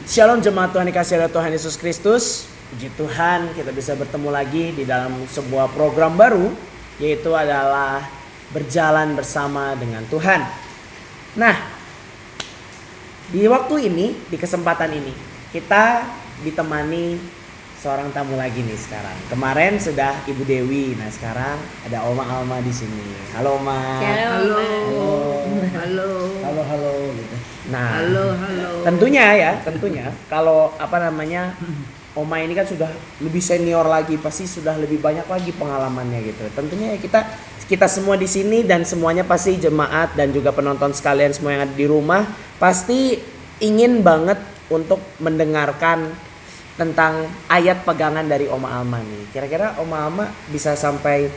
Shalom jemaat Tuhan dikasih oleh Tuhan Yesus Kristus. Puji Tuhan kita bisa bertemu lagi di dalam sebuah program baru, yaitu adalah berjalan bersama dengan Tuhan. Nah, di waktu ini, di kesempatan ini, kita ditemani seorang tamu lagi nih sekarang. Kemarin sudah Ibu Dewi, nah sekarang ada Oma Alma di sini. Halo Oma. Halo. Halo. Halo gitu. Nah, Halo. tentunya kalau Oma ini kan sudah lebih senior lagi, pasti sudah lebih banyak lagi pengalamannya gitu. Tentunya ya kita semua di sini dan semuanya pasti jemaat dan juga penonton sekalian semua yang ada di rumah pasti ingin banget untuk mendengarkan tentang ayat pegangan dari Oma Alma nih. Kira-kira Oma Alma bisa sampai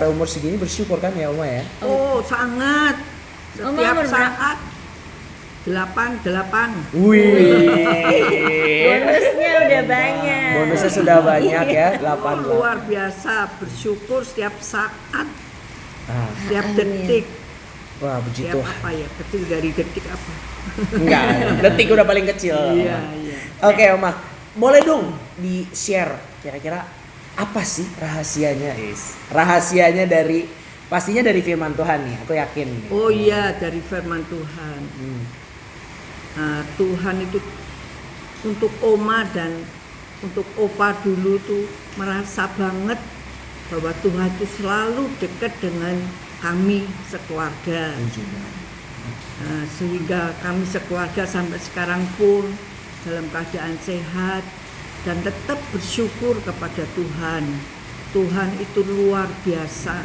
umur segini bersyukur kan ya Oma ya? Oh, sangat. Setiap saat 8. Wih. Bonusnya udah banyak. Bonusnya sudah banyak ya, 8. Luar biasa, bersyukur setiap saat, setiap Amin. detik. Wah, puji Setiap Tuhan. apa ya? Kecil dari detik apa? Enggak, detik udah paling kecil. Iya. Oke, Oma. Boleh dong di-share kira-kira apa sih rahasianya, Rahasianya pastinya dari firman Tuhan nih, aku yakin nih. Oh iya, dari firman Tuhan. Nah, Tuhan itu untuk Oma dan untuk Opa dulu tuh merasa banget bahwa Tuhan itu selalu dekat dengan kami sekeluarga. Nah, sehingga kami sekeluarga sampai sekarang pun dalam keadaan sehat dan tetap bersyukur kepada Tuhan. Tuhan itu luar biasa.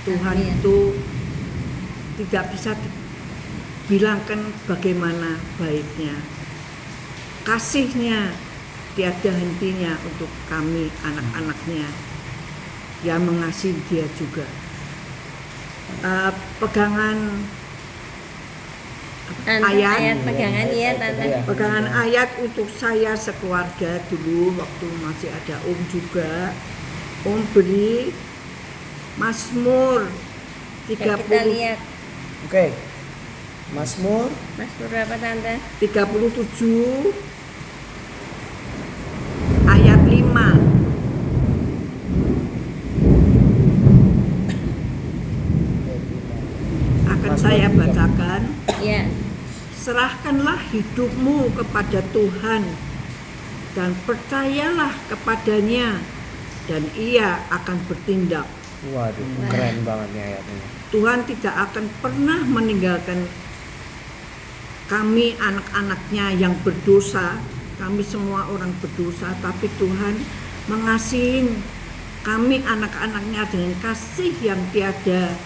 Tuhan Amin. itu tidak bisa bilangkan bagaimana baiknya. Kasihnya tiada hentinya untuk kami anak-anaknya yang mengasihi dia juga. Pegangan ayat pegangan ya Tante. pegangan ayat untuk saya sekeluarga dulu waktu masih ada Om juga. Om beri Mazmur Ya, kita 30 lihat Oke. Mazmur berapa Tante? 37 ayat 5. Akan saya bacakan. Ya. Serahkanlah hidupmu kepada Tuhan dan percayalah kepadanya dan Ia akan bertindak. Waduh, keren banget nih ayatnya. Tuhan tidak akan pernah meninggalkan kami anak-anaknya yang berdosa. Kami semua orang berdosa, tapi Tuhan mengasihi kami anak-anaknya dengan kasih yang tiada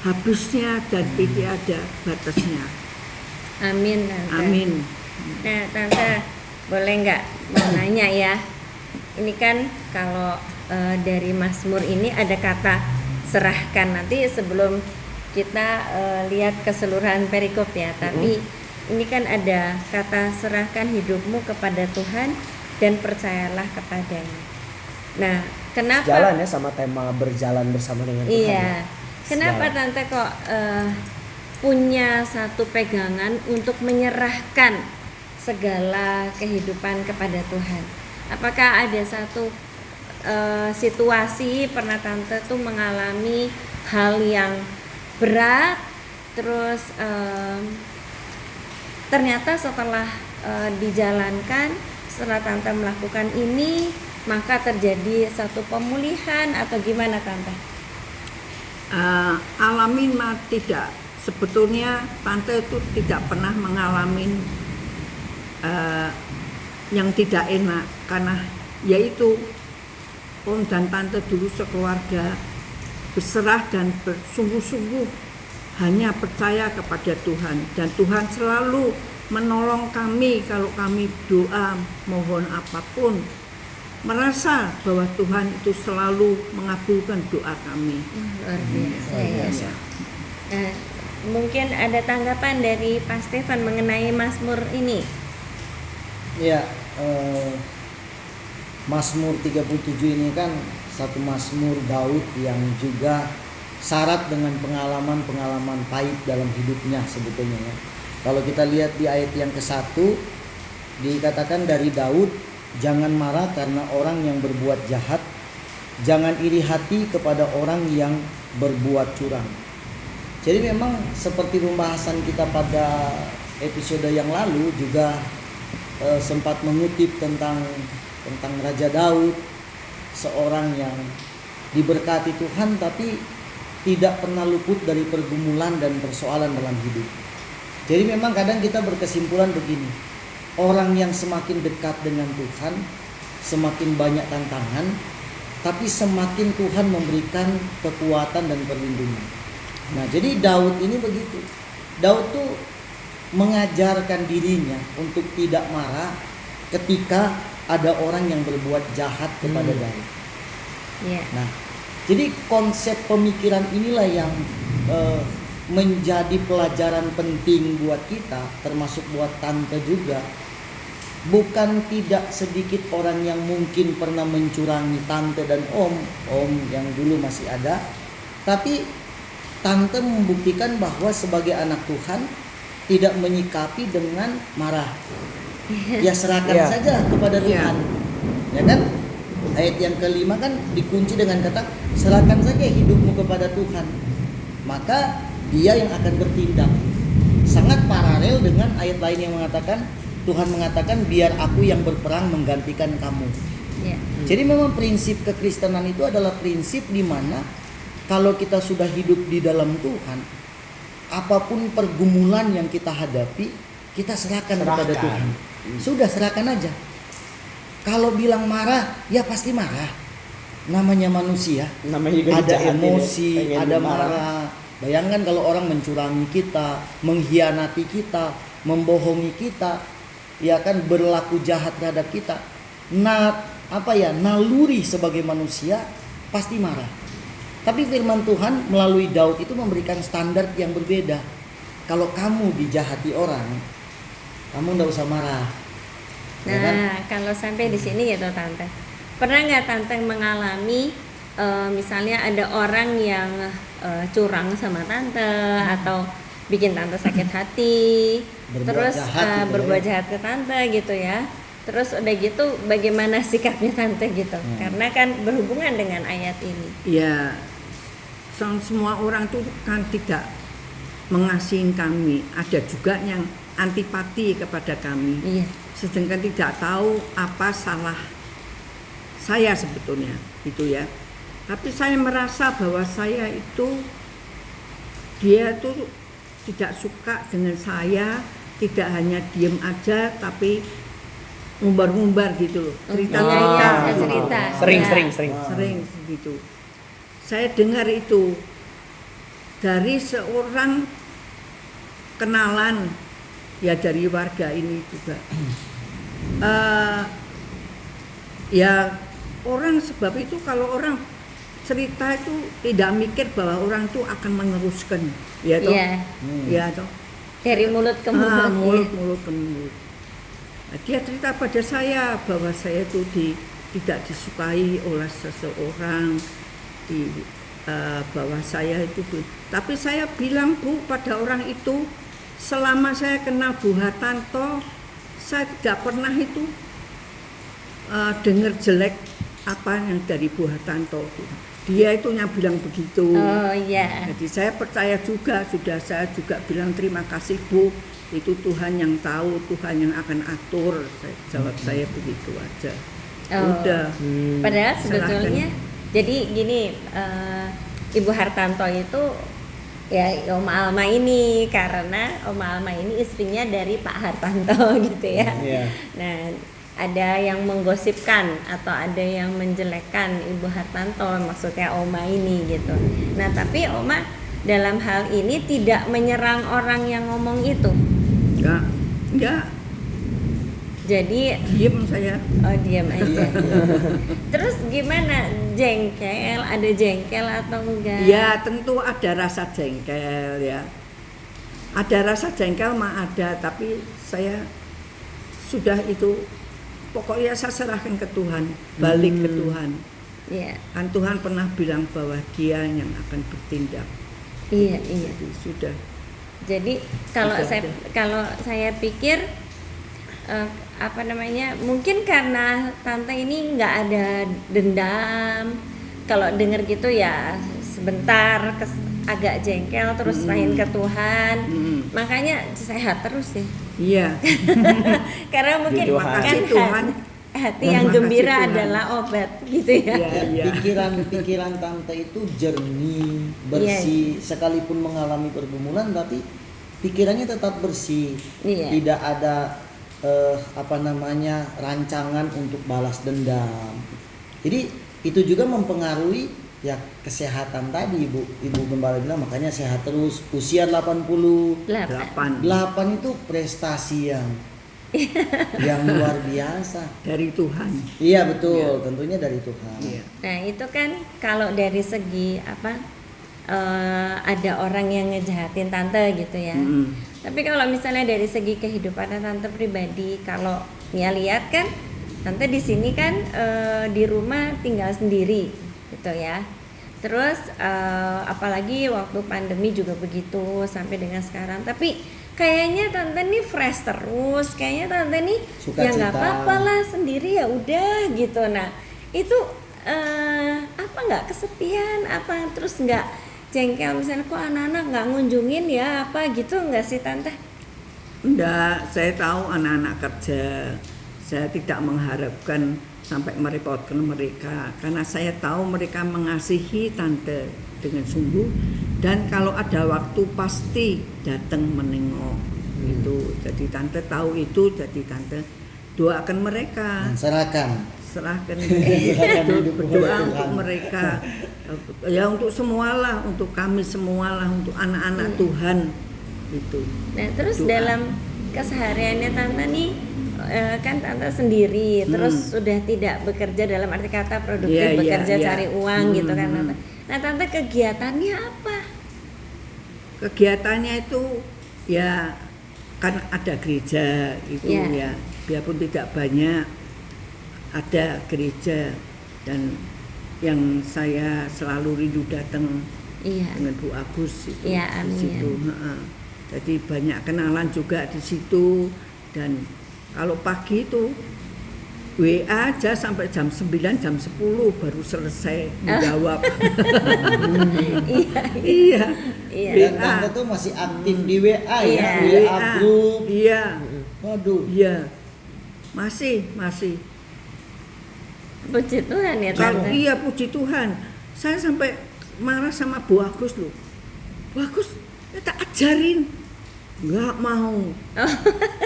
habisnya dan tiada batasnya. Amin Tante. Amin. Nah Tante, boleh nggak mau nanya ya? Ini kan kalau dari Mazmur ini ada kata serahkan. Nanti sebelum kita lihat keseluruhan perikop ya, tapi ini kan ada kata serahkan hidupmu kepada Tuhan dan percayalah kepadanya. Nah, kenapa? Jalan ya sama tema berjalan bersama dengan Tuhan. Iya. ya. Kenapa Jalan. Tante kok punya satu pegangan untuk menyerahkan segala kehidupan kepada Tuhan? Apakah ada satu situasi pernah Tante tuh mengalami hal yang berat, terus ternyata setelah dijalankan, setelah Tante melakukan ini, maka terjadi satu pemulihan atau gimana Tante? Alamin mah tidak. Sebetulnya Tante itu tidak pernah mengalami yang tidak enak, karena yaitu Om dan Tante dulu sekeluarga berserah dan bersungguh-sungguh hanya percaya kepada Tuhan, dan Tuhan selalu menolong kami kalau kami doa mohon apapun, merasa bahwa Tuhan itu selalu mengabulkan doa kami. Luar biasa Luar ya. biasa. Nah, mungkin ada tanggapan dari Pak Stefan mengenai Mazmur ini. Ya, Mazmur 37 ini kan satu Mazmur Daud yang juga syarat dengan pengalaman-pengalaman pahit dalam hidupnya sebetulnya ya. Kalau kita lihat di ayat yang ke-1, Dikatakan dari Daud, jangan marah karena orang yang berbuat jahat, jangan iri hati kepada orang yang berbuat curang. Jadi memang seperti pembahasan kita pada episode yang lalu juga sempat mengutip tentang Raja Daud, seorang yang diberkati Tuhan tapi tidak pernah luput dari pergumulan dan persoalan dalam hidup. Jadi memang kadang kita berkesimpulan begini, orang yang semakin dekat dengan Tuhan semakin banyak tantangan, tapi semakin Tuhan memberikan kekuatan dan perlindungan. Nah, jadi Daud ini begitu. Daud tuh mengajarkan dirinya untuk tidak marah ketika ada orang yang berbuat jahat kepada Daud. Iya. Nah, jadi konsep pemikiran inilah yang menjadi pelajaran penting buat kita, termasuk buat tante juga. Bukan tidak sedikit orang yang mungkin pernah mencurangi tante dan om yang dulu masih ada, tapi tante membuktikan bahwa sebagai anak Tuhan tidak menyikapi dengan marah. Ya serahkan saja kepada Tuhan. Ya kan? Ayat yang kelima kan dikunci dengan kata serahkan saja hidupmu kepada Tuhan, maka Dia yang akan bertindak. Sangat paralel dengan ayat lain yang mengatakan Tuhan mengatakan biar aku yang berperang menggantikan kamu. Iya. Jadi memang prinsip kekristenan itu adalah prinsip di mana kalau kita sudah hidup di dalam Tuhan, apapun pergumulan yang kita hadapi, kita serahkan kepada Tuhan. Sudah serahkan aja. Kalau bilang marah, ya pasti marah. Namanya manusia. Namanya juga Ada jahat emosi, ini, pengen ada marah. marah. Bayangkan kalau orang mencurangi kita, mengkhianati kita, membohongi kita, ya kan, berlaku jahat terhadap kita. Naluri sebagai manusia pasti marah. Tapi firman Tuhan melalui Daud itu memberikan standar yang berbeda. Kalau kamu dijahati orang, kamu nggak usah marah. Ya kan? Nah, kalau sampai di sini gitu Tante. Pernah nggak Tante mengalami misalnya ada orang yang curang sama Tante atau bikin Tante sakit hati, Berbuat jahat gitu berbuat ya. jahat ke Tante gitu ya. Terus udah gitu bagaimana sikapnya Tante gitu? Karena kan berhubungan dengan ayat ini. Ya, semua orang tuh kan tidak mengasihi kami. Ada juga yang antipati kepada kami. Iya. Sedangkan tidak tahu apa salah saya sebetulnya, gitu ya. Tapi saya merasa bahwa saya itu, dia tuh tidak suka dengan saya, tidak hanya diem aja, tapi ngumbar-ngumbar gitu loh. Cerita-cerita. Iya, cerita. Sering. Sering gitu. Saya dengar itu dari seorang kenalan, ya dari warga ini juga. Ya orang sebab itu kalau orang cerita itu tidak mikir bahwa orang itu akan meneruskan, ya toh, Iya. ya toh. Dari mulut ke mulut. Mulut ke mulut. Nah, dia cerita pada saya bahwa saya itu tidak disukai oleh seseorang, bahwa saya itu. Tapi saya bilang Bu pada orang itu, selama saya kenal Bu Hartanto, saya tidak pernah itu dengar jelek apa yang dari Bu Hartanto. Dia itu yang bilang begitu. Oh iya. Jadi saya percaya juga, saya juga bilang terima kasih Bu, itu Tuhan yang tahu, Tuhan yang akan atur. Jawab saya begitu aja. Oh. Udah. Padahal Serahkan. sebetulnya jadi gini, Ibu Hartanto itu ya Oma Alma ini, karena Oma Alma ini istrinya dari Pak Hartanto gitu ya. Iya. Nah, ada yang menggosipkan atau ada yang menjelekkan Ibu Hartanto, maksudnya Oma ini gitu. Nah, tapi Oma dalam hal ini tidak menyerang orang yang ngomong itu. Enggak, Jadi diem saya. oh diam aja. Terus gimana? Jengkel? Ada jengkel atau enggak? Ya tentu ada rasa jengkel ya. Ada rasa jengkel mah ada, tapi saya sudah itu, pokoknya saya serahkan ke Tuhan, balik ke Tuhan. Iya. Kan Tuhan pernah bilang bahwa Dia yang akan bertindak. Iya. Jadi sudah. Jadi kalau Sudah. saya pikir apa namanya, mungkin karena tante ini nggak ada dendam. Kalau denger gitu ya sebentar agak jengkel terus serahin ke Tuhan. Makanya sehat terus sih. Iya. Karena mungkin Tuhan. kan Makasih Tuhan. hati Terima yang kasih gembira Tuhan. adalah obat gitu ya. Iya, iya. Pikiran tante itu jernih, bersih, sekalipun mengalami pergumulan tapi pikirannya tetap bersih. Iya. Tidak ada rancangan untuk balas dendam. Jadi itu juga mempengaruhi ya kesehatan tadi Ibu Gembala bilang, makanya sehat terus. Usia 88 8. itu prestasi yang luar biasa. Dari Tuhan. Iya betul, tentunya dari Tuhan. Iya. Nah itu kan kalau dari segi apa ada orang yang ngejahatin tante gitu ya. Tapi kalau misalnya dari segi kehidupan tante pribadi, kalau lihat kan tante di sini kan di rumah tinggal sendiri gitu ya. Terus apalagi waktu pandemi juga begitu sampai dengan sekarang. Tapi kayaknya tante nih fresh terus, kayaknya tante nih Suka ya nggak cita. apa-apa lah sendiri ya udah gitu. Nah itu apa nggak kesepian, apa terus nggak jengkel misalnya kok anak-anak nggak ngunjungin ya apa gitu, nggak sih tante? Enggak, saya tahu anak-anak kerja. Saya tidak mengharapkan sampai merepotkan mereka karena saya tahu mereka mengasihi tante dengan sungguh, dan kalau ada waktu pasti datang menengok gitu. Jadi tante tahu itu, jadi tante doakan mereka, Serahkan serahkan hidup berdoa kepada untuk Tuhan. mereka, ya untuk semualah, untuk kami semualah, untuk anak-anak Tuhan itu. Nah terus Doa. dalam kesehariannya tante nih kan tante sendiri, terus sudah tidak bekerja dalam arti kata produktif, Iya, iya, bekerja iya. cari uang gitu kan tante. Nah tante kegiatannya apa? Kegiatannya itu ya kan ada gereja itu Iya. ya, biarpun tidak banyak, ada gereja, dan yang saya selalu rindu datang Iya. dengan Bu Agus itu Iya, di amin. situ. Jadi banyak kenalan juga di situ, dan kalau pagi itu WA aja sampai jam 9, jam 10 baru selesai menjawab. Iya. Iya. Dan tante tuh masih aktif di WA ya, Iya. WA group. Iya. Waduh. Iya. Masih. Puji Tuhan ya Kalau tante. iya, puji Tuhan. Saya sampai marah sama Bu Agus loh. Bu Agus, ya tak ajarin. Nggak mau.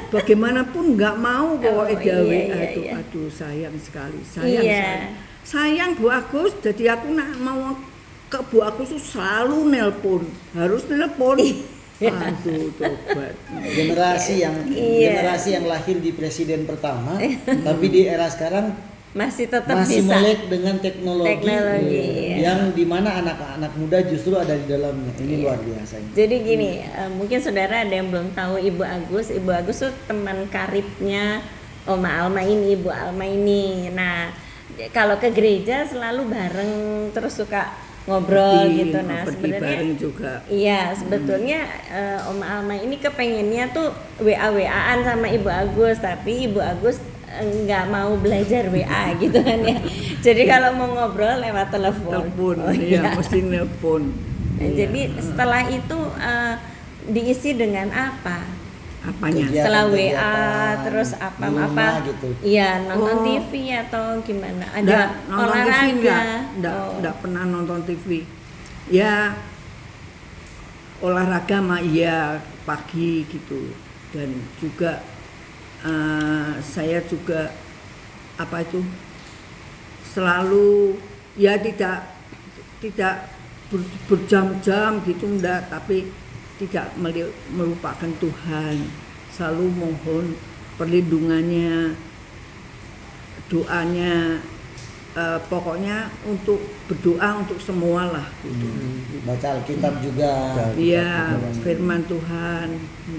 Bagaimanapun nggak mau pokoknya dia iya, WA iya, itu. iya. Aduh, sayang sekali. Sayang Iya. sekali. Sayang Bu Agus, jadi aku nak mau ke Bu Agus tuh selalu nelpon. Harus nelpon. Aduh, tobat. Generasi yang lahir di presiden pertama, tapi di era sekarang Masih tetap masih bisa. melek dengan teknologi, Teknologi, iya. yang dimana anak-anak muda justru ada di dalamnya. Ini luar biasa. Jadi gini, mungkin saudara ada yang belum tahu Ibu Agus. Ibu Agus tuh teman karibnya Oma Alma ini, Ibu Alma ini. Nah, kalau ke gereja selalu bareng, terus suka ngobrol gitu. Nah, pergi sebenarnya bareng juga. iya, sebetulnya Oma Alma ini kepengennya tuh WA-WAan sama Ibu Agus, tapi Ibu Agus nggak mau belajar WA gitu kan ya. Jadi kalau mau ngobrol lewat telepon. Telepon, Oh, iya, mesti nelpon. Nah, Iya. jadi setelah itu diisi dengan apa? Apanya? Kegiatan- Setelah WA kegiatan terus di apa rumah gitu. Iya, nonton Oh. TV atau gimana? Ada Nggak, nonton olahraga. TV Oh. nggak pernah nonton TV. Ya olahraga mah iya pagi gitu, dan juga saya juga apa itu selalu ya tidak berjam-jam gitu enggak, tapi tidak melupakan Tuhan, selalu mohon perlindungannya, doanya, pokoknya untuk berdoa untuk semua lah gitu. Baca Alkitab juga. Iya, firman Tuhan.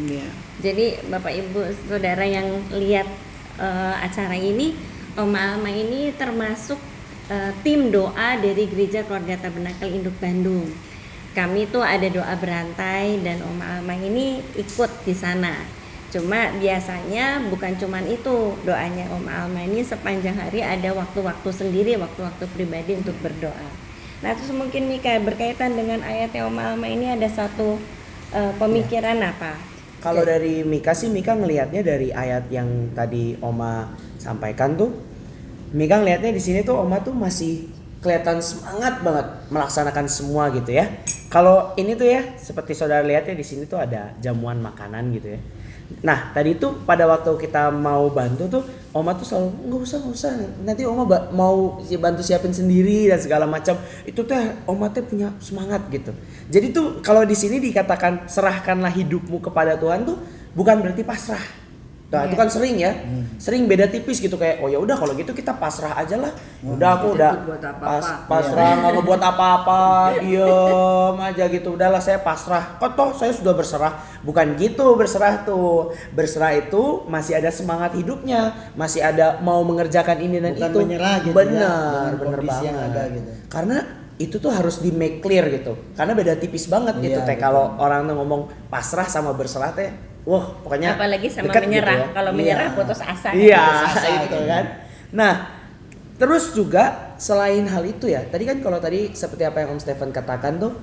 Ya. Jadi Bapak Ibu Saudara yang lihat acara ini, Oma Alma ini termasuk tim doa dari Gereja Keluarga Tabernakel Induk Bandung. Kami tuh ada doa berantai dan Oma Alma ini ikut di sana. Cuma biasanya bukan cuman itu doanya Oma Alma ini, sepanjang hari ada waktu-waktu sendiri, waktu-waktu pribadi untuk berdoa. Nah terus mungkin Mika berkaitan dengan ayatnya Oma Alma ini ada satu pemikiran apa? Kalau dari Mika sih, Mika ngelihatnya dari ayat yang tadi Oma sampaikan tuh, Mika ngelihatnya di sini tuh Oma tuh masih kelihatan semangat banget melaksanakan semua gitu ya. Kalau ini tuh ya, seperti saudara lihat ya di sini tuh ada jamuan makanan gitu ya. Nah tadi tuh pada waktu kita mau bantu tuh Oma tuh selalu nggak usah nanti Oma mau bantu siapin sendiri dan segala macam. Itu tuh Oma tuh punya semangat gitu. Jadi tuh kalau di sini dikatakan serahkanlah hidupmu kepada Tuhan tuh bukan berarti pasrah. Nah itu kan sering ya, sering beda tipis gitu kayak oh ya udah kalau gitu kita pasrah aja lah. Udah aku udah pasrah nggak ngebuat apa-apa, diem aja gitu. Udahlah saya pasrah. Kok toh saya sudah berserah? Bukan gitu berserah tuh. Berserah itu masih ada semangat hidupnya, masih ada mau mengerjakan ini dan Bukan itu. menyerah gitu bener, ya, dengan bener kondisi banget. yang ada gitu. Karena itu tuh harus di make clear gitu. Karena beda tipis banget gitu Iya, teh. betul. Kalau orang tuh ngomong pasrah sama berserah teh, wah pokoknya Apalagi sama dekat menyerah. gitu ya. Kalau Iya. menyerah putus asa. Iya, Putus asa itu gitu. kan. Nah, terus juga selain hal itu ya, tadi kan kalau tadi seperti apa yang Om Stephen katakan tuh,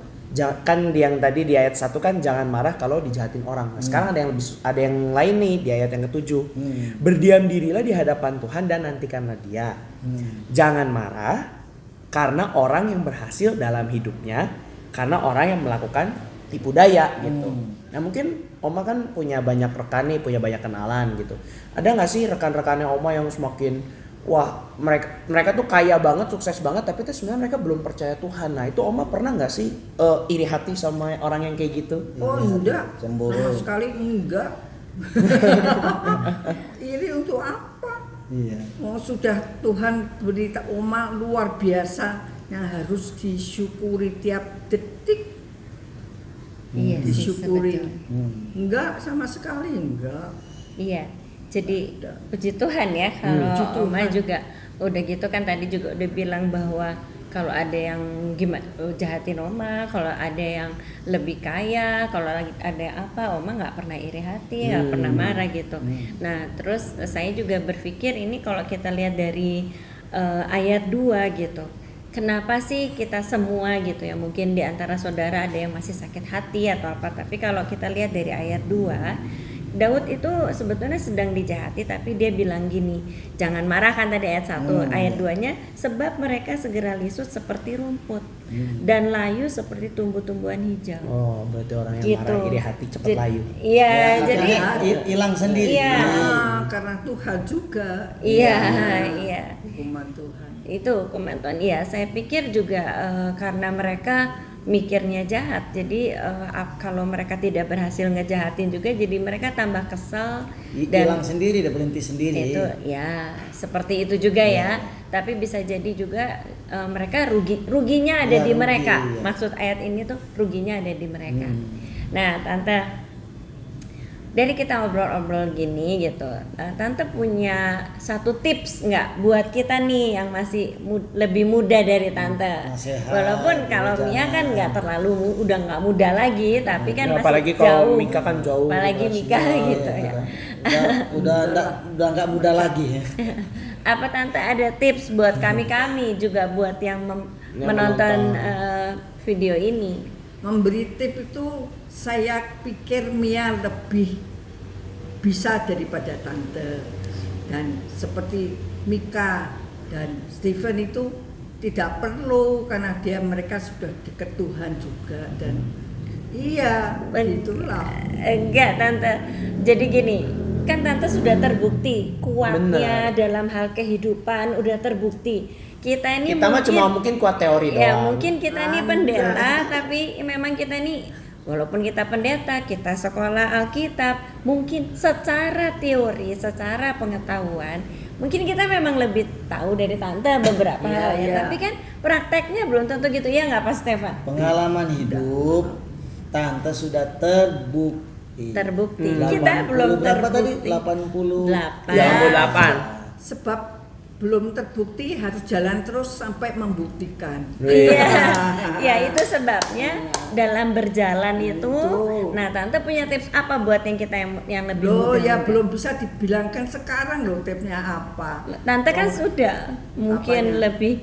kan yang tadi di ayat 1 kan jangan marah kalau dijahatin orang. Nah, sekarang ada yang lain nih di ayat yang ke-7. Berdiam dirilah di hadapan Tuhan dan nantikanlah Dia. Jangan marah karena orang yang berhasil dalam hidupnya, karena orang yang melakukan tipu daya gitu. Nah mungkin Oma kan punya banyak rekan nih, punya banyak kenalan gitu. Ada nggak sih rekan-rekannya Oma yang semakin wah mereka tuh kaya banget, sukses banget, tapi tuh sebenarnya mereka belum percaya Tuhan. Nah itu Oma pernah nggak sih iri hati sama orang yang kayak gitu? Oh enggak, Cemburu. sama sekali enggak. Ini untuk apa? Iya. Oh sudah Tuhan berita Oma luar biasa yang harus disyukuri tiap detik. Iya sih Disyukuri. sebetulnya. Enggak sama sekali enggak. Iya, jadi puji Tuhan ya kalau Puji Tuhan. Oma juga udah gitu kan tadi juga udah bilang bahwa kalau ada yang gimana jahatin Oma, kalau ada yang lebih kaya, kalau lagi ada apa, Oma nggak pernah iri hati, nggak pernah marah gitu. Nah terus saya juga berpikir ini kalau kita lihat dari ayat 2 gitu. Kenapa sih kita semua gitu ya, mungkin di antara saudara ada yang masih sakit hati atau apa, tapi kalau kita lihat dari ayat 2 Daud itu sebetulnya sedang dijahati tapi dia bilang gini, jangan marah kan tadi ayat 1, ayat 2-nya sebab mereka segera lisut seperti rumput dan layu seperti tumbuh-tumbuhan hijau. Oh berarti orang yang Gitu. marah iri hati cepat layu. Iya, Ya, jadi akhirnya hilang sendiri. Iya. Karena Tuhan juga. iya, iya. Hukuman Tuhan. Itu komentar. Iya, saya pikir juga karena mereka mikirnya jahat, jadi kalau mereka tidak berhasil ngejahatin juga, jadi mereka tambah kesel Hilang sendiri, udah berhenti sendiri. itu ya seperti itu juga ya. Tapi bisa jadi juga mereka ruginya ada Ya, di rugi, mereka. ya. Maksud ayat ini tuh ruginya ada di mereka. Nah, Tante, dari kita ngobrol-ngobrol gini gitu, Tante punya satu tips nggak buat kita nih yang masih lebih muda dari Tante? Nasihat, Walaupun kalau Mia kan nggak terlalu udah nggak muda lagi, tapi kan Ya, masih apalagi jauh. kalau Mika kan jauh. Apalagi Mika gitu ya. Udah nggak muda lagi ya. Apa Tante ada tips buat kami juga buat yang menonton video ini? Memberi tip itu saya pikir Mia lebih bisa daripada Tante, dan seperti Mika dan Stephen itu tidak perlu karena mereka sudah dekat Tuhan juga, dan iya itulah. Enggak Tante, jadi gini, kan Tante sudah terbukti kuatnya dalam hal kehidupan, udah terbukti. Kita ini Kita mah cuma mungkin kuat teori doang. ya mungkin kita ini pendeta, tapi memang kita ini walaupun kita pendeta, kita sekolah Alkitab, mungkin secara teori, secara pengetahuan, mungkin kita memang lebih tahu dari Tante beberapa Iya, hal ya. iya. Tapi kan prakteknya belum tentu gitu ya, nggak Pak Stefan? Pengalaman hidup Tante sudah terbukti. Terbukti. 80 Kita belum berapa tadi? terbukti. 88. 8. Ya, 8. Sebab belum terbukti harus jalan terus sampai membuktikan. Iya, ya itu sebabnya dalam berjalan itu. Nah, Tante punya tips apa buat yang kita yang lebih Loh muda? ya belum bisa dibilangkan sekarang loh tipsnya apa. Tante kan sudah mungkin Apanya? lebih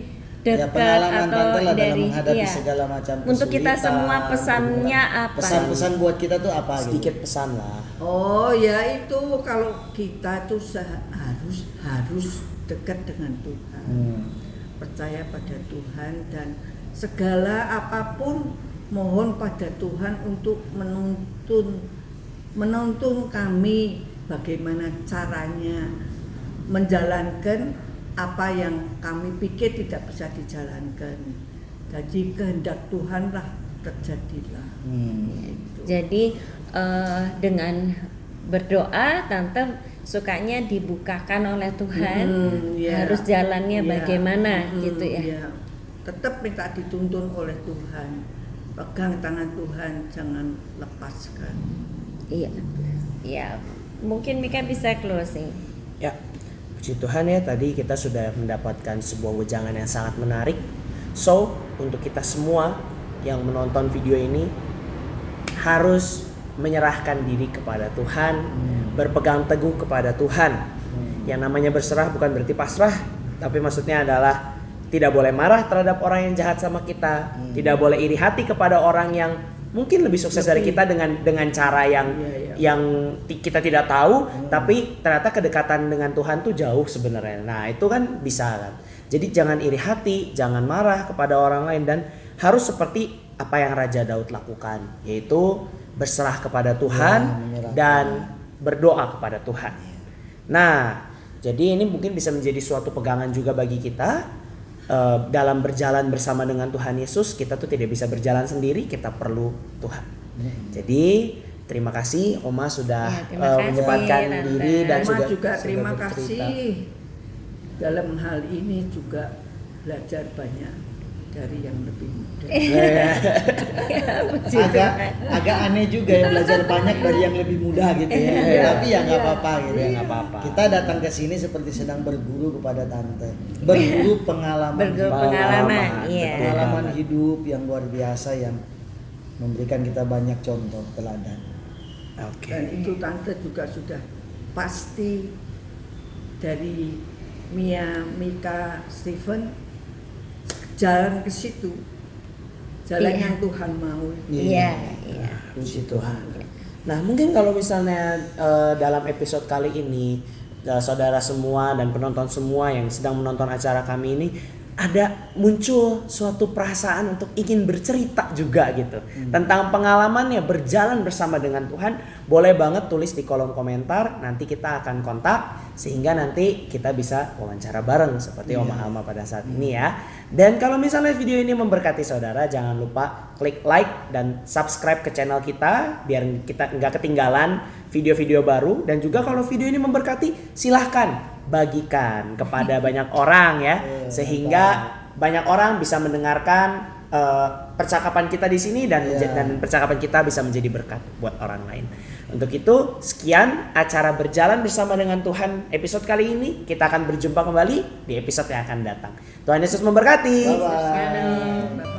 Ya, dekat pengalaman atau Tante lah dalam dari menghadapi segala macam Untuk kita kesulitan, semua pesannya apa? Pesan-pesan buat kita tuh apa Sedikit gitu? pesan lah. Oh ya itu kalau kita tuh harus dekat dengan Tuhan. Percaya pada Tuhan dan segala apapun mohon pada Tuhan untuk menuntun kami bagaimana caranya menjalankan apa yang kami pikir tidak bisa dijalankan. Jadi kehendak Tuhan lah terjadilah. Gitu. Jadi dengan berdoa Tante sukanya dibukakan oleh Tuhan, Ya. harus jalannya Ya. bagaimana gitu ya. Ya. Tetap minta dituntun oleh Tuhan. Pegang tangan Tuhan, jangan lepaskan. Iya. Ya, mungkin Mika bisa closing. Ya, puji Tuhan ya, tadi kita sudah mendapatkan sebuah wejangan yang sangat menarik. So, untuk kita semua yang menonton video ini harus menyerahkan diri kepada Tuhan, berpegang teguh kepada Tuhan. Yang namanya berserah bukan berarti pasrah, tapi maksudnya adalah tidak boleh marah terhadap orang yang jahat sama kita, tidak boleh iri hati kepada orang yang mungkin lebih sukses dari kita dengan cara yang kita tidak tahu, tapi ternyata kedekatan dengan Tuhan tuh jauh sebenarnya. Nah, itu kan bisa kan. Jadi jangan iri hati, jangan marah kepada orang lain, dan harus seperti apa yang Raja Daud lakukan, yaitu berserah kepada Tuhan dan berdoa kepada Tuhan. Nah, jadi ini mungkin bisa menjadi suatu pegangan juga bagi kita. Dalam berjalan bersama dengan Tuhan Yesus, kita tuh tidak bisa berjalan sendiri, kita perlu Tuhan. Jadi terima kasih Oma sudah terima kasih, menyempatkan Tante. diri dan Oma juga sudah terima bercerita. kasih. Dalam hal ini juga belajar banyak dari yang lebih muda. agak aneh juga ya belajar banyak dari yang lebih muda gitu ya. Tapi ya nggak apa-apa gitu ya, nggak apa-apa. Kita datang ke sini seperti sedang berguru kepada Tante, berguru pengalaman, Iya. pengalaman hidup yang luar biasa yang memberikan kita banyak contoh teladan. Oke. Dan itu Tante juga sudah pasti dari Mika, Stephen jalan ke situ, jalan yang Tuhan mau. Iya. Puji Tuhan. Nah, mungkin kalau misalnya dalam episode kali ini saudara semua dan penonton semua yang sedang menonton acara kami ini ada muncul suatu perasaan untuk ingin bercerita juga gitu tentang pengalamannya berjalan bersama dengan Tuhan, boleh banget tulis di kolom komentar, nanti kita akan kontak sehingga nanti kita bisa wawancara bareng seperti Oma Alma pada saat ini ya. Dan kalau misalnya video ini memberkati saudara, jangan lupa klik like dan subscribe ke channel kita biar kita nggak ketinggalan video-video baru. Dan juga kalau video ini memberkati, silahkan bagikan kepada banyak orang ya, sehingga banyak orang bisa mendengarkan percakapan kita di sini dan percakapan kita bisa menjadi berkat buat orang lain. Untuk itu, sekian acara berjalan bersama dengan Tuhan episode kali ini. Kita akan berjumpa kembali di episode yang akan datang. Tuhan Yesus memberkati. Bye-bye.